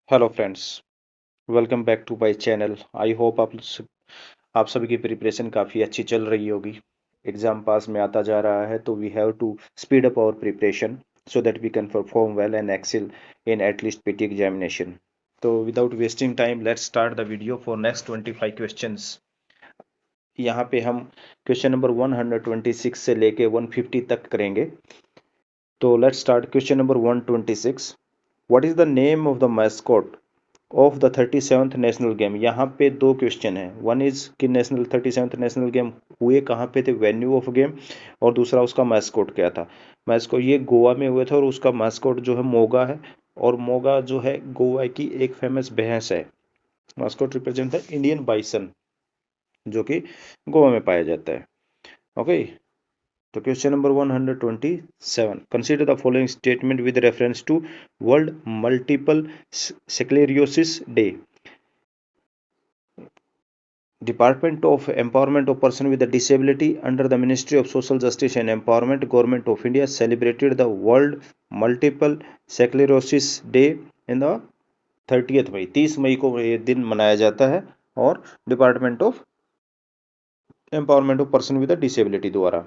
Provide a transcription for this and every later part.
Hello friends, welcome back to my channel. I hope आप सभी की प्रिपरेशन काफ़ी अच्छी चल रही होगी। एग्ज़ाम पास में आता जा रहा है तो we have to speed up our preparation so that we can perform well and excel in at least PT examination. तो without wasting time let's start the video for next 25 questions. यहाँ पे हम क्वेश्चन नंबर 126 से लेके 150 तक करेंगे। तो let's start question number 126। What is the name of the mascot of the 37th national game. यहाँ पे दो क्वेश्चन है। वन इज कि नेशनल 37th नेशनल गेम हुए कहाँ पे थे, वेन्यू ऑफ गेम, और दूसरा उसका मैस्कॉट क्या था। मैस्कॉट ये गोवा में हुए थे और उसका मैस्कॉट जो है मोगा है, और मोगा जो है गोवा की एक फेमस भैंस है। Mascot represent the Indian bison जो कि गोवा में पाया जाता है। ओके, तो question number 127, consider the following statement with reference to world multiple sclerosis day. Department of Empowerment of Person with a Disability under the Ministry of Social Justice and Empowerment, Government of India celebrated the World Multiple Sclerosis Day in the 30th May, 30 मई को ये दिन मनाया जाता है और department of empowerment of person with disability द्वारा।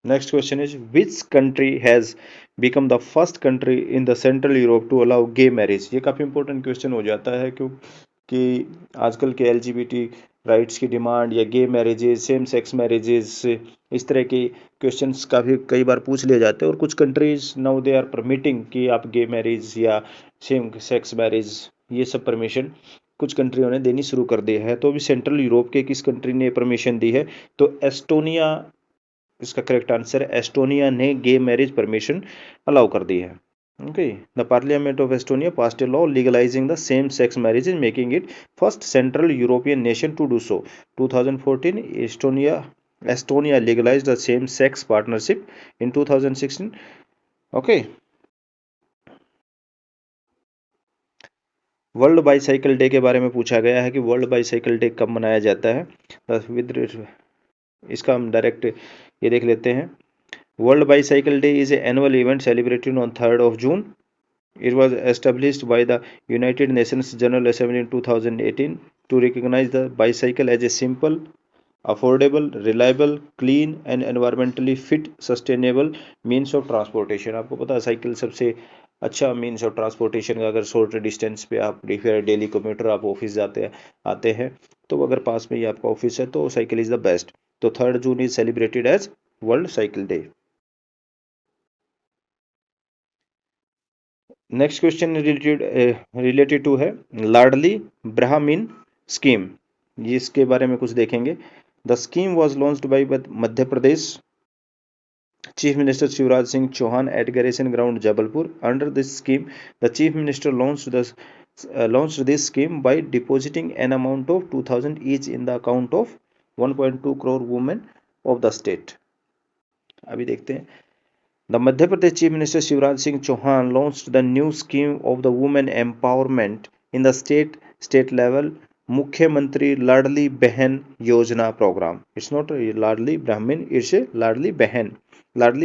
Next question is which country has become the first country in the central Europe to allow gay marriage. ये काफ़ी इंपॉर्टेंट क्वेश्चन हो जाता है क्योंकि आजकल के एलजीबीटी राइट्स की डिमांड या गे मैरिजेज, सेम सेक्स मैरिजेज, इस तरह के क्वेश्चंस काफ़ी कई बार पूछ लिए जाते हैं। और कुछ countries now they are permitting कि आप गे मैरिज या सेम सेक्स मैरिज ये सब परमिशन कुछ कंट्रियों ने देनी शुरू कर दी है। तो अभी सेंट्रल यूरोप के किस कंट्री ने परमिशन दी है, तो एस्टोनिया इसका करेक्ट आंसर है। एस्टोनिया ने गे मैरिज परमिशन अलाउ कर दी है। Okay, the parliament of Estonia passed a law legalising the same sex marriage, making it first central European nation to do so. 2014 Estonia legalised the same sex partnership in 2016। Okay, world bicycle day के बारे में पूछा गया है कि world bicycle day कब मनाया जाता है। विद इसका हम डायरेक्ट ये देख लेते हैं। World Bicycle Day is an annual event celebrated on 3rd of June. It was established by the United Nations General Assembly in 2018 to recognize the bicycle as a simple, affordable, reliable, clean and environmentally fit, sustainable means of transportation। आपको पता है cycle सबसे अच्छा means of transportation का। अगर short distance पे आप daily computer आप ऑफिस जाते आते हैं, तो अगर पास में ही आपका ऑफिस है तो साइकिल इज़ द बेस्ट। तो 3rd June is celebrated as world cycle day. Next question related to है लाडली ब्राह्मण स्कीम। ये इसके बारे में कुछ देखेंगे। The scheme was launched by Madhya Pradesh chief minister Shivraj Singh Chouhan at garrison ground Jabalpur. Under this scheme the chief minister launched this scheme by depositing an amount of 2000 each in the account of 1.2 crore women of the state। अभी देखते हैं। The Madhya Pradesh Chief Minister Shivraj Singh Chauhan launched the new scheme of the women empowerment in the state level Mukhyamantri Ladli Behan Yojana program। It's not Ladli Brahmin, it's a Ladli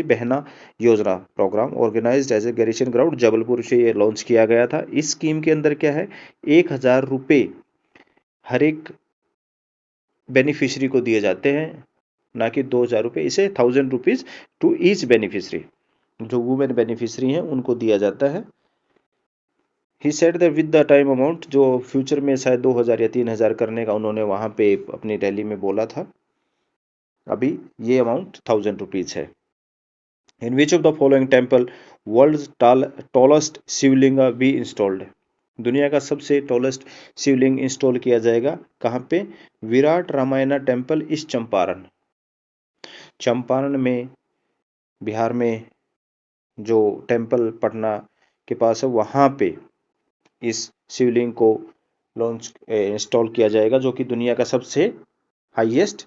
Behna Yojana programme organised as a garrison ground Jabalpur से ये launch किया गया था। इस scheme के अंदर क्या है, 1000 रुपये हर एक बेनिफिशरी को दिए जाते हैं, ना कि 2000 रुपये। इसे 1000 रुपीज टू ईच बेनिफिशरी, जो वुमेन बेनिफिशरी हैं उनको दिया जाता है। He said that with the time amount, जो फ्यूचर में शायद 2000 या 3000 करने का उन्होंने वहां पे अपनी रैली में बोला था। अभी ये अमाउंट 1000 रुपीज है। In which of the following temple world tallest Shivling be installed. दुनिया का सबसे टॉलेस्ट शिवलिंग इंस्टॉल किया जाएगा कहाँ पे, विराट रामायणा टेम्पल इस चंपारण। चंपारण में बिहार में जो टेम्पल पटना के पास है वहाँ पे इस शिवलिंग को लॉन्च इंस्टॉल किया जाएगा, जो कि दुनिया का सबसे हाईएस्ट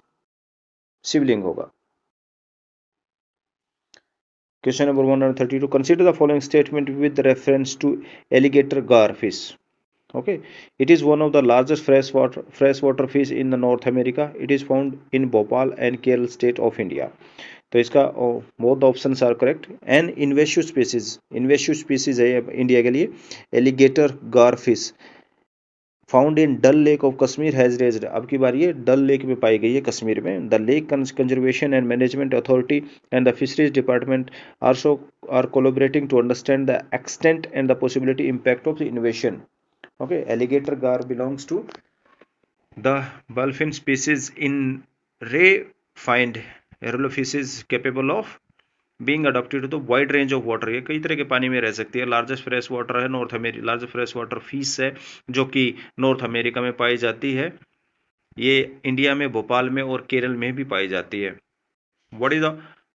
शिवलिंग होगा। Question number 132, consider the following statement with reference to alligator gar fish. Okay, it is one of the largest freshwater fish in the North America. It is found in Bhopal and Kerala state of India. तो इसका both options are correct. An invasive species है India के लिए. Alligator gar fish found in Dal lake of Kashmir has raised. अब की बार ये डल lake में पाई गई है कश्मीर में. The lake conservation and management authority and the fisheries department are collaborating to understand the extent and the possibility impact of the invasion. Okay, alligator gar belongs to the bulfin species in ray find arrowfishes capable of being adapted to the wide range of water. ये कई तरह के पानी में रह सकती है. Largest fresh water है north America, largest fresh water fish है जो कि नॉर्थ अमेरिका में पाई जाती है. ये इंडिया में भोपाल में और केरल में भी पाई जाती है.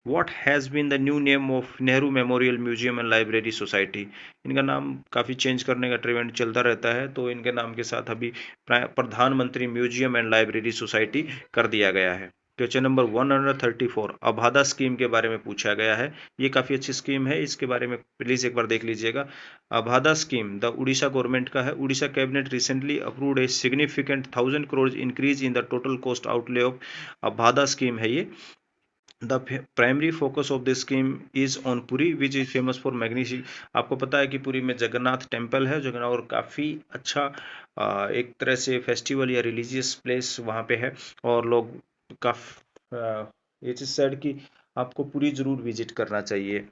What has been the new name of Nehru memorial museum and library society. इनका नाम काफ़ी चेंज करने का ट्रेंड चलता रहता है, तो इनके नाम के साथ अभी प्रधानमंत्री म्यूजियम एंड लाइब्रेरी सोसाइटी कर दिया गया है. क्वेश्चन नंबर 134 अभादा स्कीम के बारे में पूछा गया है. ये काफ़ी अच्छी स्कीम है, इसके बारे में प्लीज़ एक बार देख लीजिएगा. Abhada scheme the Orissa government का है. Orissa cabinet recently approved a significant 1000 crore increase in the total cost outlay of Abhada scheme है ये. The primary focus of this scheme is on Puri which is famous for magnificent. आपको पता है कि पुरी में जगन्नाथ टेम्पल है जगन्नाथ, और काफ़ी अच्छा एक तरह से फेस्टिवल या रिलीजियस प्लेस वहाँ पे है, और लोग काफ़ी ये चीज़ सेड कि आपको पुरी जरूर विजिट करना चाहिए.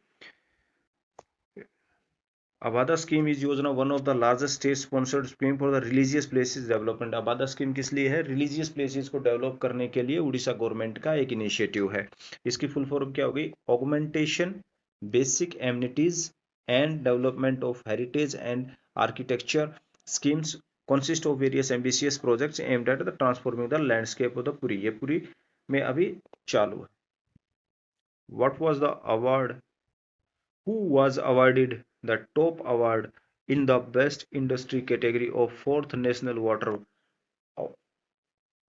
अबादा स्कीम इज योजना one of the largest state sponsored scheme for the religious places development. अबादा scheme किस लिए है? रिलीजियस प्लेसेस को डेवलप करने के लिए उड़ीसा गवर्नमेंट का एक इनिशिएटिव है. इसकी फुल फॉर्म क्या होगी? Augmentation basic amenities and development of heritage and architecture schemes consist of various ambitious projects aimed at the transforming the landscape of the Puri. ये पुरी में अभी चालू है. What was the award? Who was awarded the top award in the best industry category of fourth national water?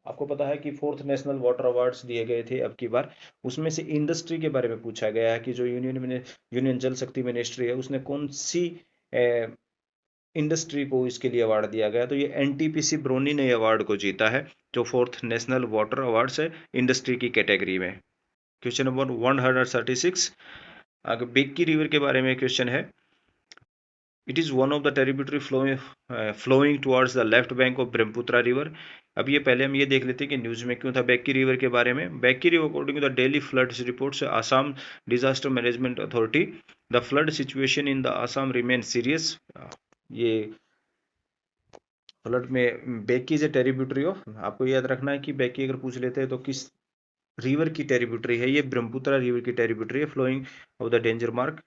आपको पता है कि fourth national water awards दिए गए थे अब की बार. उसमें से इंडस्ट्री के बारे में पूछा गया है कि जो यूनियन जल शक्ति मिनिस्ट्री है उसने कौन सी इंडस्ट्री को इसके लिए अवार्ड दिया गया. तो ये एनटीपीसी ब्रोनी ने अवार्ड को जीता है जो फोर्थ नेशनल वाटर अवार्ड्स है इंडस्ट्री की कैटेगरी में. क्वेश्चन नंबर 136 आगे बेक्की रिवर के बारे में क्वेश्चन है. It is one of the tributary flowing towards the left bank of Brahmaputra river. अब ये पहले हम ये देख लेते हैं कि न्यूज़ में क्यों था बेक्की रिवर के बारे में. Beki river according to the daily flood reports Assam disaster management authority the flood situation in the Assam remain serious. ये फ्लड में Beki is a tributary of, आपको याद रखना है कि बेक्की अगर पूछ लेते हैं तो किस रिवर की टेरिब्यूटरी है. ये ब्रह्मपुत्रा रिवर की टेरिब्यूटरी है flowing of the danger mark.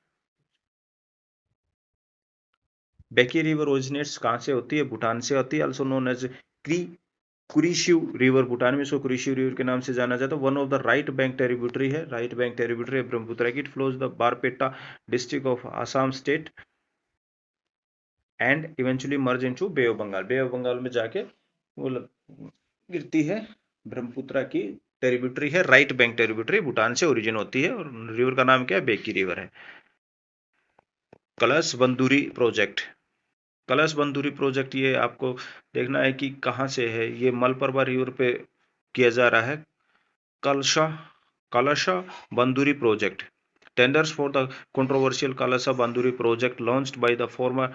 Beki river originates कहाँ से होती है? भूटान से होती है. Also known as Kurishiv river. Bhutan में इसको कुरीशिव रिवर के नाम से जाना जाता है. One of the right bank tributary है. राइट बैंक टेरिब्यूटरी है ब्रह्मपुत्रा की. It flows the Barpeta district of Assam state and eventually merge into Bay of Bengal. Bay of Bengal में जाके वो गिरती है. ब्रह्मपुत्रा की टेरिब्यूटरी है, राइट बैंक टेरिब्यूटरी, भूटान से ओरिजिन होती है, और रिवर का नाम क्या है? बेक्की रिवर है. कलश बंदूरी प्रोजेक्ट. कलश बंदूरी प्रोजेक्ट ये आपको देखना है कि कहाँ से है. ये मलप्रभा रिवर पे किया जा रहा है. कलशा बंदूरी project. Tenders for the controversial Kalasa Banduri project launched by the former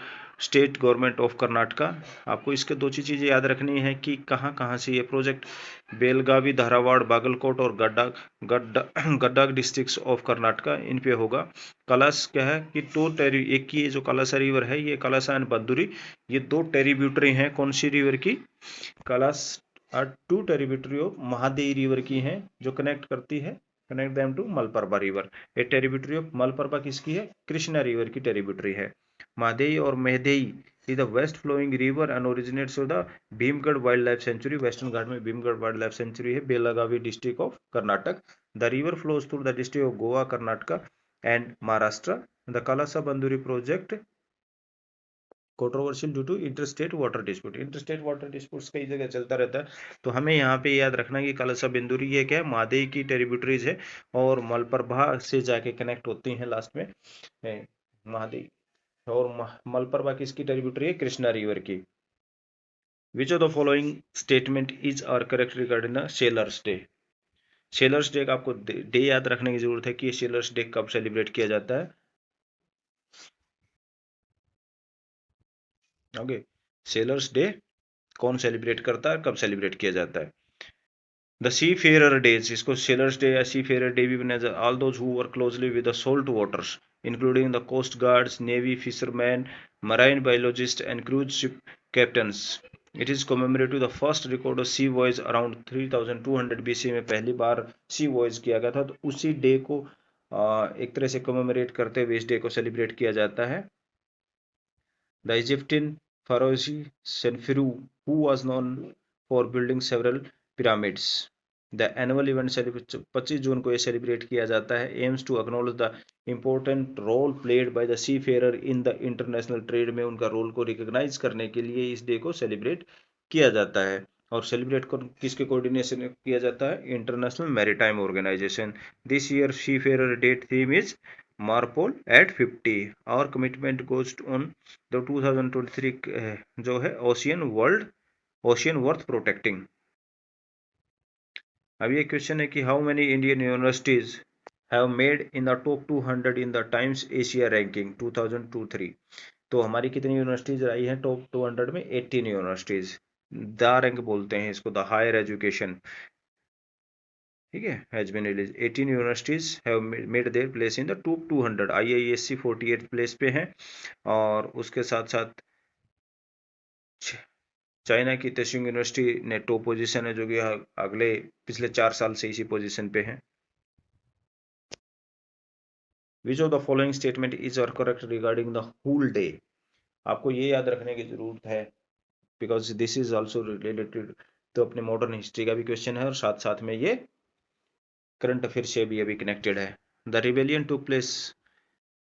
state government of Karnataka. आपको इसके दो चीज़ें याद रखनी है कि कहाँ कहाँ से ये प्रोजेक्ट बेलगावी, धारावाड़, बागलकोट और गड्डा डिस्ट्रिक्ट्स ऑफ कर्नाटका इन पे होगा. कलश क्या है कि एक की जो कलसा रिवर है ये कलसा एंड बंदूरी ये दो टेरिब्यूटरी हैं. कौन सी रिवर की? Kalasa are two tributary of Mahadei river की हैं जो कनेक्ट करती है connect them to Malaprabha river. A tributary of Malaprabha किसकी है? कृष्णा रिवर की टेरिब्यूटरी है. मादेई और Mhadei is the west flowing river and originates the Bhimgad wild life sanctuary. Western Ghat में भीमगढ़ वाइल्ड लाइफ सेंचुरी है. Belagavi district of Karnataka. The river flows through the district of Goa, Karnataka and Maharashtra. The Kalasa Banduri project controversial due to interstate water dispute. Interstate water disputes कई जगह चलता रहता है, तो हमें यहाँ पे याद रखना कि कलसा बिंदुरी ये क्या है? मादेई की टेरिब्यूटरीज है और मलप्रभा से जाके कनेक्ट होती हैं लास्ट में मादेई. और मलप्रभा किसकी टेरिब्यूटरी है? कृष्णा रिवर की. Which of the following statement is are correct regarding the sailors day. Sailors day का आपको डे याद रखने की जरूरत है कि सेलर्स डे कब सेलिब्रेट किया जाता है। ओके, सेलर्स डे कौन सेलिब्रेट करता है, कब सेलिब्रेट किया जाता है। द सी फेयर डेज, इसको सेलर्स डे या सी फेयर डे भी बनाया जाता है। All those who work closely with the salt waters including the coast guards, navy, fisherman, marine biologist and cruise ship captains. It is commemorative the first record of sea voyage around 3200 BC में पहली बार सी voyage किया गया था, तो उसी day को एक तरह से कमेमोरेट करते हुए इस डे को सेलिब्रेट किया जाता है। The Egyptian pharaoh Senfru, who was known for building several pyramids. The annual event 25 जून को ये सेलिब्रेट किया जाता है, aims to acknowledge the important role played by the seafarer in the international trade में उनका रोल को रिकॉग्नाइज करने के लिए इस डे को सेलिब्रेट किया जाता है। और सेलिब्रेट किसके कोऑर्डिनेशन में किया जाता है, international maritime organisation. This year seafarer date theme is MARPOL at 50। और कमिटमेंट गोज ऑन द 2023 जो है ओशियन वर्थ प्रोटेक्टिंग। अब ये क्वेश्चन है कि how many Indian universities have made in the top 200 in the times Asia ranking 2023। तो हमारी कितनी यूनिवर्सिटीज आई हैं टॉप 200 में, 18 यूनिवर्सिटीज। द रैंक बोलते हैं इसको, द हायर एजुकेशन, ठीक है, has been release. 18 universities have made their place in the top 200। IISc 48 place पे हैं, और उसके साथ साथ चाइना की तेसिंग यूनिवर्सिटी ने टॉप पोजीशन है, जो कि अगले पिछले 4 साल से इसी पोजीशन पे है। Which of the following statement is are correct regarding the Hul day. आपको ये याद रखने की जरूरत है, because this is also related, तो अपने मॉडर्न हिस्ट्री का भी क्वेश्चन है और साथ साथ में ये करंट अफेयर से भी अभी कनेक्टेड है। The rebellion took place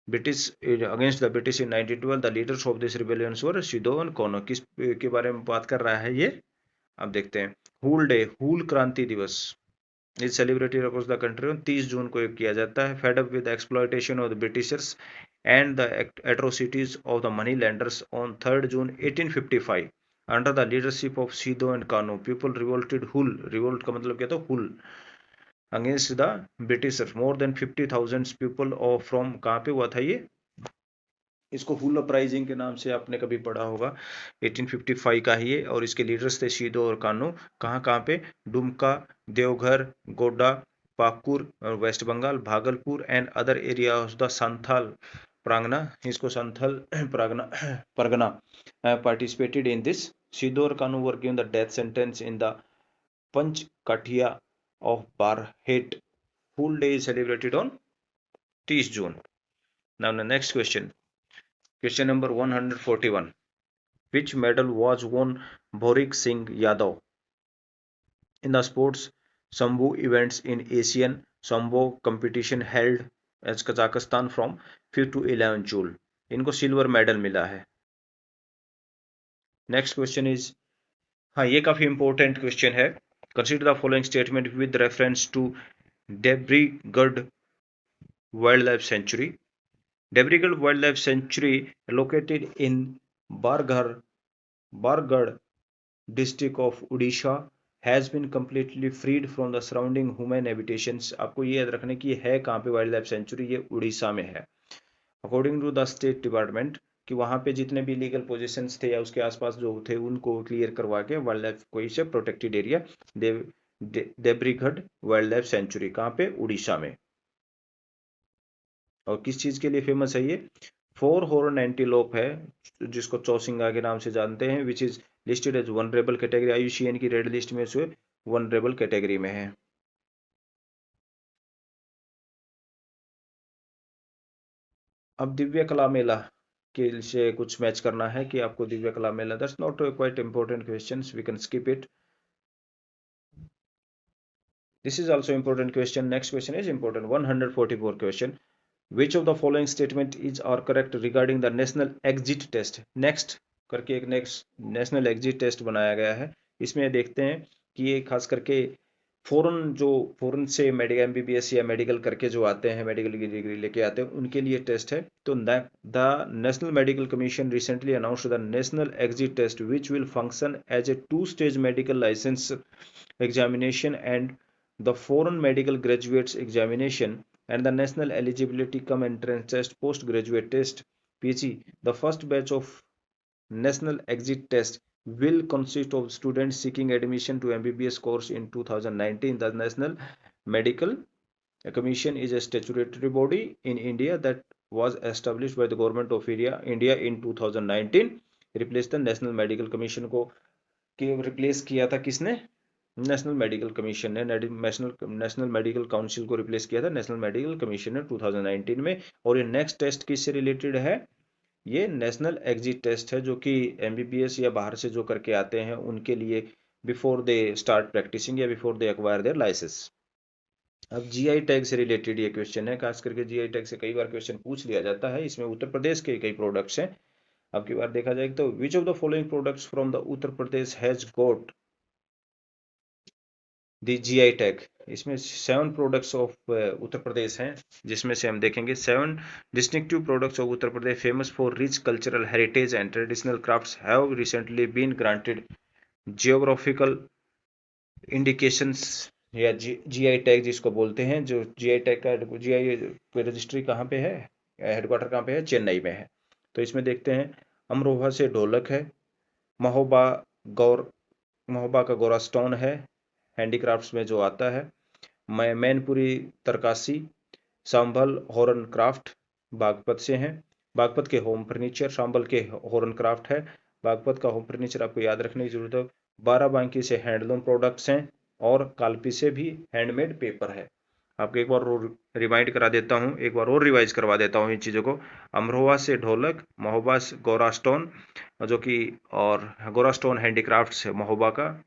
British against the British in 1912। The leaders of this rebellion were Sido and कोनो। किस के बारे में बात कर रहा है ये, अब देखते हैं। हूल day, Hul Kranti Diwas is celebrated across the country on 30 June को किया जाता है। Fed up with exploitation of the Britishers and the atrocities of the money lenders on 3 June 1855 under the leadership of Sidhu and Kanhu, people revolted. Hul, revolt का मतलब क्या था, Hul, against the Britishers. More than 50,000 people और from, कहाँ पे हुआ था ये, इसको हुल अपराइजिंग के नाम से आपने कभी पढ़ा होगा, 1855 का ही है। और इसके लीडर्स थे सीदो और कानो। कहाँ कहाँ पे, Dumka, Deoghar, Godda, Pakur, West Bengal, Bhagalpur and other area of the Santhal Pargana, इसको Santhal Pargana participated in this. Sidhu और Kanhu were given the death sentence in the Panchkatia of Barhet. Fool Day is celebrated on 30 June. Now the next question. Question number 141. Which medal was won Bhorik Singh Yadav in the sports Sambo events in Asian Sambo competition held as Kazakhstan from 5 to 11 June? इनको silver medal मिला है। Next question is, हाँ ये काफी important question है। Consider the following statement with reference to Debrigarh wild life sanctuary. Debrigarh wild life sanctuary located in Bargarh district of Orissa has been completely freed from the surrounding human habitations. आपको ये याद रखने की है कहाँ पे वाइल्ड लाइफ सेंचुरी, ये उड़ीसा में है। According to the state department, कि वहां पे जितने भी लीगल पोजीशंस थे या उसके आसपास जो थे उनको क्लियर करवा के वाइल्ड लाइफ कोई से protected area Debrigarh wild life sanctuary, कहाँ पे, उड़ीसा में। और किस चीज के लिए फेमस है ये, 4 हॉर्न एंटीलोप है, जिसको चौसिंगा के नाम से जानते हैं, which is listed as vulnerable category. IUCN की रेड लिस्ट में से वनरेबल कैटेगरी में है। अब दिव्य कला मेला के से कुछ मैच करना है कि आपको Divya Kala Mela, that's not quite important questions, we can skip it. This is also important question. Next question is important, 144 question. Which of the following statement is are correct regarding the national exit test. Next करके एक national exit test बनाया गया है। इसमें देखते हैं कि ये खास करके फॉरेन से मेडिकल एमबीबीएस या मेडिकल करके जो आते हैं, मेडिकल की डिग्री लेके आते हैं, उनके लिए टेस्ट है। तो the national medical commission recently announced the national exit test which will function as a 2-stage medical licence examination and the foreign medical graduates examination and the national eligibility cum entrance test postgraduate test PG. The first batch of national exit test will consist of students seeking admission to MBBS course in 2019. The National Medical Commission is a statutory body in India that was established by the government of India in 2019. Replace the National Medical Commission को replace किया था किसने? National medical commission ने national medical council को replace किया था national medical commission ने 2019 में। और ये नेक्स्ट टेस्ट किससे रिलेटेड है? ये नेशनल एग्जिट टेस्ट है, जो कि एमबीबीएस या बाहर से जो करके आते हैं उनके लिए बिफोर दे स्टार्ट प्रैक्टिसिंग या before they acquire their licence. अब जीआई टैग से रिलेटेड ये क्वेश्चन है, खास करके जीआई टैग से कई बार क्वेश्चन पूछ लिया जाता है। इसमें उत्तर प्रदेश के कई प्रोडक्ट्स हैं। अब की बार देखा जाए तो विच of the following products from the Uttar Pradesh has got the GI tag. इसमें 7 प्रोडक्ट्स ऑफ उत्तर प्रदेश हैं, जिसमें से हम देखेंगे 7 distinctive products of Uttar Pradesh famous for rich cultural heritage and traditional crafts have recently been granted geographical indications या जीआई टैग जिसको बोलते हैं। जो जीआई टैग का जीआई रजिस्ट्री कहाँ पे है, हेडक्वार्टर कहाँ पे है? चेन्नई में है। तो इसमें देखते हैं अमरोहा से ढोलक है, महोबा महोबा का गोरा स्टोन है, हैंडीक्राफ्ट्स में जो आता है, मैनपुरी तरकासी, सांभल हॉर्न क्राफ्ट बागपत से हैं, बागपत के होम फर्नीचर, सांभल के हॉर्न क्राफ्ट है, बागपत का होम फर्नीचर आपको याद रखने की जरूरत है। बाराबांकी से हैंडलूम प्रोडक्ट्स हैं और कालपी से भी हैंडमेड पेपर है। आपको एक बार रिमाइंड करा देता हूँ, एक बार और रिवाइज करवा देता हूँ इन चीज़ों को। अमरोहा से ढोलक, महोबा से गोरा स्टोन जो कि, और गोरा स्टोन हैंडीक्राफ्ट्स है महोबा का,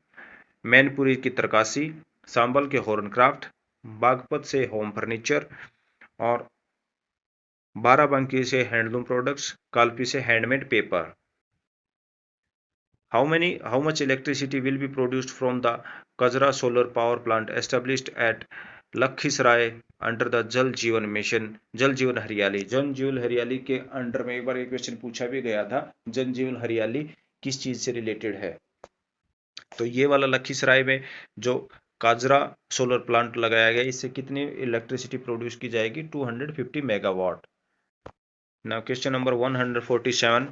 मैनपुरी की तरकासी, सांबल के हॉर्न क्राफ्ट, बागपत से होम फर्नीचर और बाराबंकी से हैंडलूम प्रोडक्ट्स, कालपी से handmade paper. How much electricity will be produced from the Kajra solar power plant established at Lakhisarai under the जल जीवन मिशन, जल जीवन हरियाली? जल जीवन हरियाली के अंडर में एक बार एक क्वेश्चन पूछा भी गया था, जल जीवन हरियाली किस चीज से रिलेटेड है? तो ये वाला लखीसराय में जो काजरा सोलर प्लांट लगाया गया, इससे कितनी इलेक्ट्रिसिटी प्रोड्यूस की जाएगी? 250 megawatt. Now question number 147,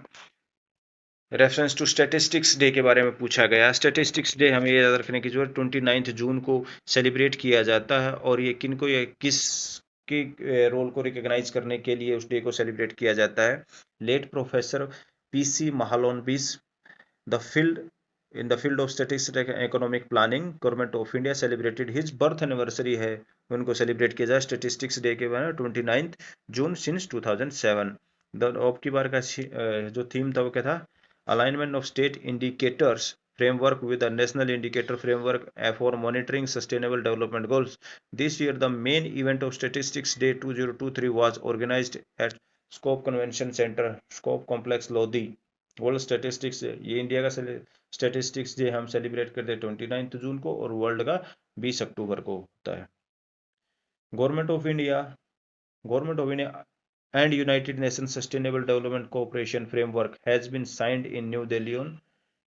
reference to statistics day के बारे में पूछा गया। स्टैटिस्टिक्स डे हमें याद रखने की जरूरत 29 जून को सेलिब्रेट किया जाता है, और ये किन को, ये किस के रोल को रिकॉग्नाइज करने के लिए उस डे को सेलिब्रेट किया जाता है? Late professor PC Mahalanobis in the field of statistics and economic planning, government of India celebrated his birth anniversary है, उनको सेलिब्रेट किया जाए स्टेटिस्टिक्स डे के बारे में 29 जून सिंस 2007। अब की बार का जो थीम था वो क्या था? Alignment of state indicators framework with the national indicator framework for monitoring sustainable development goals. This year the main event of statistics day 2023 was organized at Scope Convention Center, Scope Complex, Lodi। World statistics, ये India का statistics day हम celebrate करते हैं 29 जून को, और world का 20 अक्टूबर को होता है। Government of India and United Nation sustainable development cooperation framework has been signed in New Delhi on,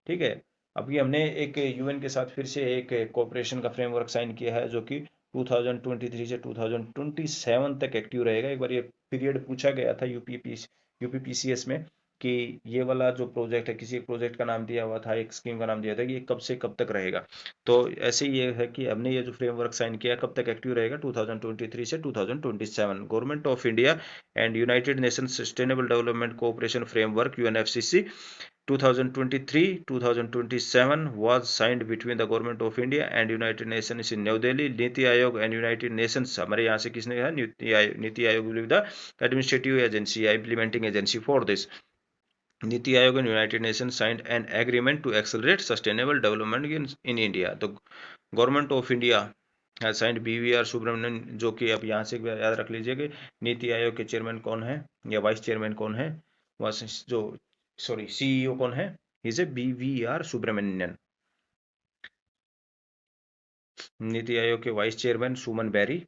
ठीक है। अभी हमने एक यूएन के साथ फिर से एक कोऑपरेशन का फ्रेमवर्क साइन किया है, जो कि 2023 से 2027 तक एक्टिव रहेगा। एक बार ये पीरियड पूछा गया था यूपीपीसीएस में कि ये वाला जो प्रोजेक्ट है, किसी एक प्रोजेक्ट का नाम दिया हुआ था, एक स्कीम का नाम दिया था कि ये कब से कब तक रहेगा। तो ऐसे ये है कि हमने ये जो फ्रेमवर्क साइन किया कब तक एक्टिव रहेगा? 2023 से 2027। Government of India and United Nation sustainable development cooperation framework UNFCCC 2023-2027 was signed between the government of India and United Nations in New Delhi. NITI Aayog and United Nations, हमारे यहाँ से किसने कहा? NITI Aayog will be the administrative agency, implementing agency for this. NITI Aayog and United Nations signed an agreement to accelerate sustainable development in India. तो government of India has signed BVR Subramanian, जो कि आप यहाँ से याद रख लीजिए कि नीति आयोग के चेयरमैन कौन है या वाइस चेयरमैन कौन है, जो सीईओ कौन है? Is a BVR Subramanian. NITI Aayog के vice chairman Suman berry.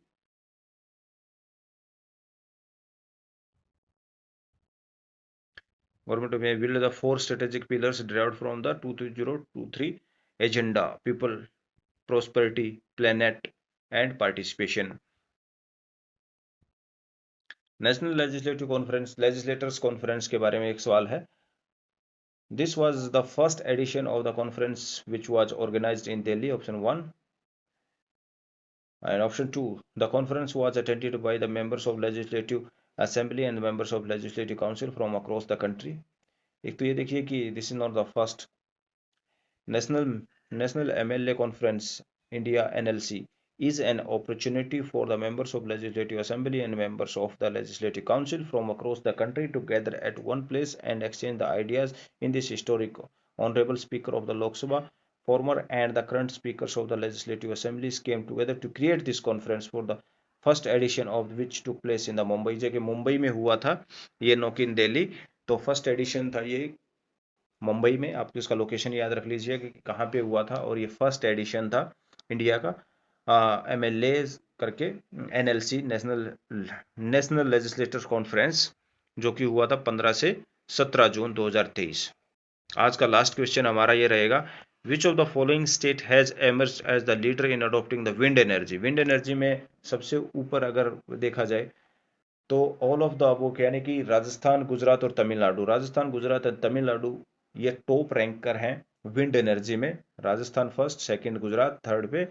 Government may build the 4 strategic pillars derived from the 2023 agenda: people, prosperity, planet, and participation. National legislative conference, legislators conference के बारे में एक सवाल है. This was the first edition of the conference which was organized in Delhi, option 1. And option 2, the conference was attended by the members of Legislative Assembly and members of Legislative Council from across the country. एक तो ये देखिए कि this is not the first. National MLA Conference India NLC is an opportunity for the members of Legislative Assembly and members of the Legislative Council from across the country to gather at one place and exchange the ideas in this historic. Honorable Speaker of the Lok Sabha, former and the current speakers of the Legislative Assemblies came together to create this conference for the first edition of which took place in the Mumbai, जो कि मुंबई में हुआ था, ये not in Delhi. तो first edition था ये मुंबई में. आप इसका लोकेशन याद रख लीजिए कि कहाँ पे हुआ था. और ये फर्स्ट एडिशन था इंडिया का MLA करके NLC, नेशनल लेजिस्लेटर्स कॉन्फ्रेंस, जो कि हुआ था 15 से 17 जून 2023. आज का लास्ट क्वेश्चन हमारा ये रहेगा, which of the following state has emerge as the leader in adopting the wind energy. Wind energy में सबसे ऊपर अगर देखा जाए तो ऑल ऑफ द अबव, यानी कि राजस्थान, गुजरात और तमिलनाडु. राजस्थान, गुजरात और तमिलनाडु ये टॉप रैंकर हैं विंड एनर्जी में. Rajasthan first, second Gujarat, third पे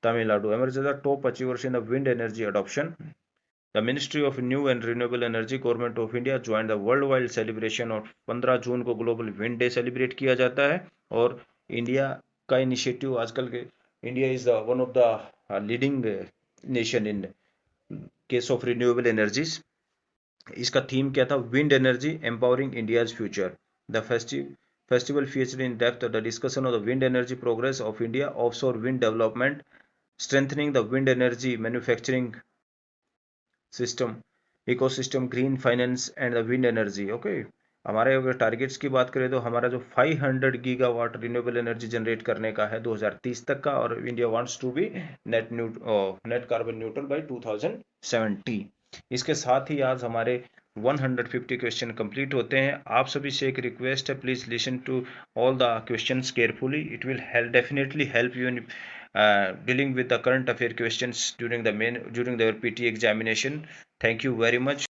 Tamil Nadu. Emerge the top achievers in the wind energy adoption. The ministry of new and renewable energy, government of India join the world wide celebration of 15 June को global wind day celebrate किया जाता है. और India का initiative आजकल के, India is one of the leading nation in case of renewable energies. इसका theme क्या था? Wind energy empowering India's future. The festival featured in depth the discussion of the wind energy progress of India, offshore wind development, strengthening the wind energy manufacturing system, ecosystem, green finance and the wind energy. Okay, हमारे अगर targets की बात करें तो हमारा जो 500 gigawatt renewable energy generate करने का है 2030 तक का, और India wants to be net carbon neutral by 2070. इसके साथ ही आज हमारे 150 क्वेश्चन कंप्लीट होते हैं. आप सभी से एक रिक्वेस्ट है, please listen to all the questions carefully. It will definitely help you in dealing with the current affair questions during the PT examination. Thank you very much.